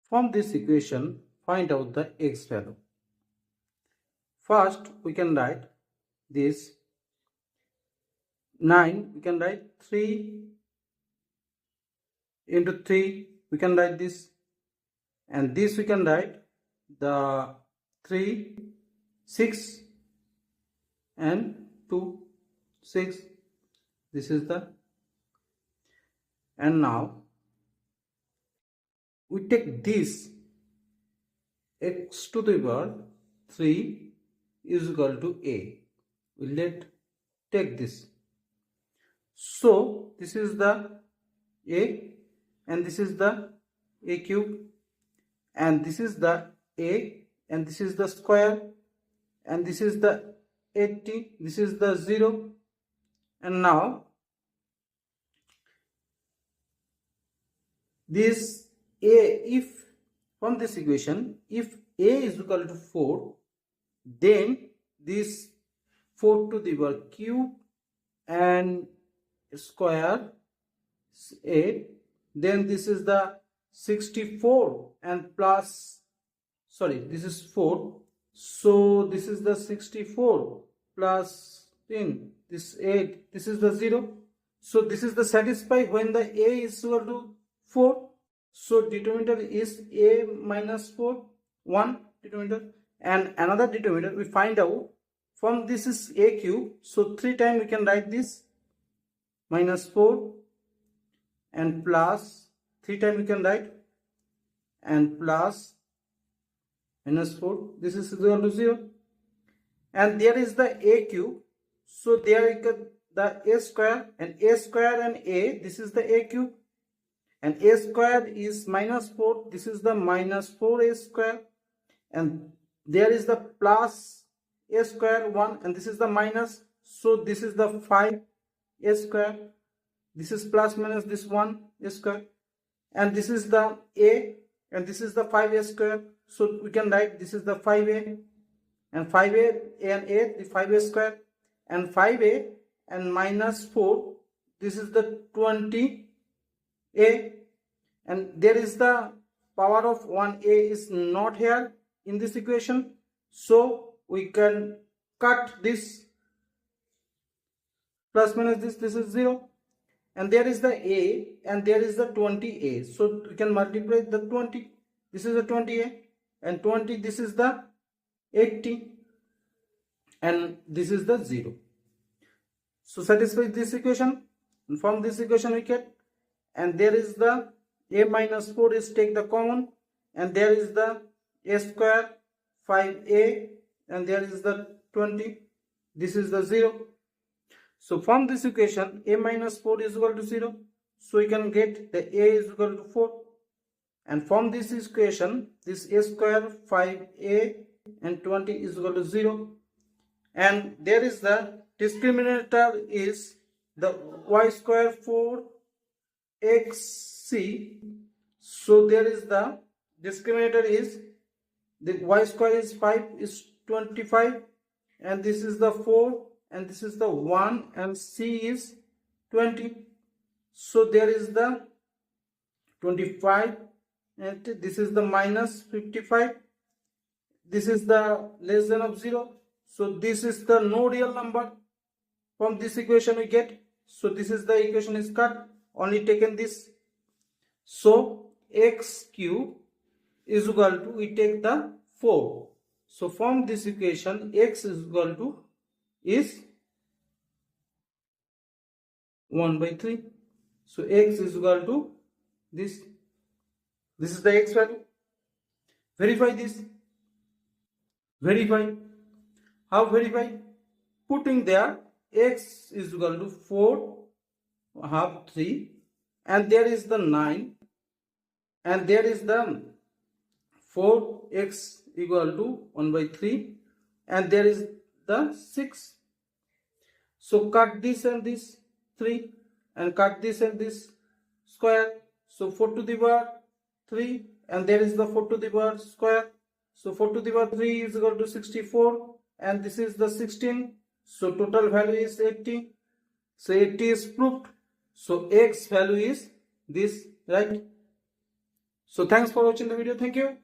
From this equation, find out the x value. First, we can write this 9, we can write 3 into 3, we can write this, and this we can write the 3, 6 and 2, 6. This is the, and now we take this x to the power 3 is equal to a. We take this. So this is the a, and this is the a cube, and this is the a, and this is the square, and this is the 80, this is the 0. And now this a, if from this equation, if a is equal to 4, then this 4 to the power cube and square 8, then this is the 64 and plus, sorry, this is 4, so this is the 64 plus 10, this 8, this is the 0. So this is the satisfy when the a is equal to 4. So determinant is a minus 4, 1 determinant, and another determinant we find out from this is a cube, so 3 times we can write this minus 4 and plus 3 times we can write and plus minus 4, this is equal to 0. And there is the a cube, so there is the a square, and a, this is the a cube, and a square is minus 4, this is the minus 4a square, and there is the plus a square 1, and this is the minus, so this is the 5a square, this is plus minus this 1 a square, and this is the a, and this is the 5a square, so we can write this is the 5a, and 5a and a, the 5a square, and 5a and minus 4, this is the 20a, and there is the power of 1a is not here in this equation, so we can cut this plus minus this is 0, and there is the a, and there is the 20a, so we can multiply the 20, this is the 20a, and 20, this is the 80, and this is the 0. So satisfy this equation, and from this equation we get, and there is the a minus 4 is take the common, and there is the a square 5a, and there is the 20, this is the 0. So from this equation a minus 4 is equal to 0, so we can get the a is equal to 4, and from this equation this a square 5a and 20 is equal to 0, and there is the discriminator is the y square 4xc, so there is the discriminator is the y square is 5 is 25, and this is the 4, and this is the 1, and c is 20, so there is the 25, and this is the minus 55, this is the less than of 0, so this is the no real number. From this equation we get, so this is the equation is cut, only taken this, so x cube is equal to, we take the 4, so from this equation x is equal to is 1 by 3, so x is equal to this is the x value. Verify this, verify, how verify? Putting there x is equal to 4 half 3, and there is the 9, and there is the 4x equal to 1 by 3, and there is the 6, so cut this and this 3, and cut this and this square, so 4 to the power 3, and there is the 4 to the power square, so 4 to the power 3 is equal to 64, and this is the 16, so total value is 80, so 80 is proved, so x value is this, right? So thanks for watching the video. Thank you.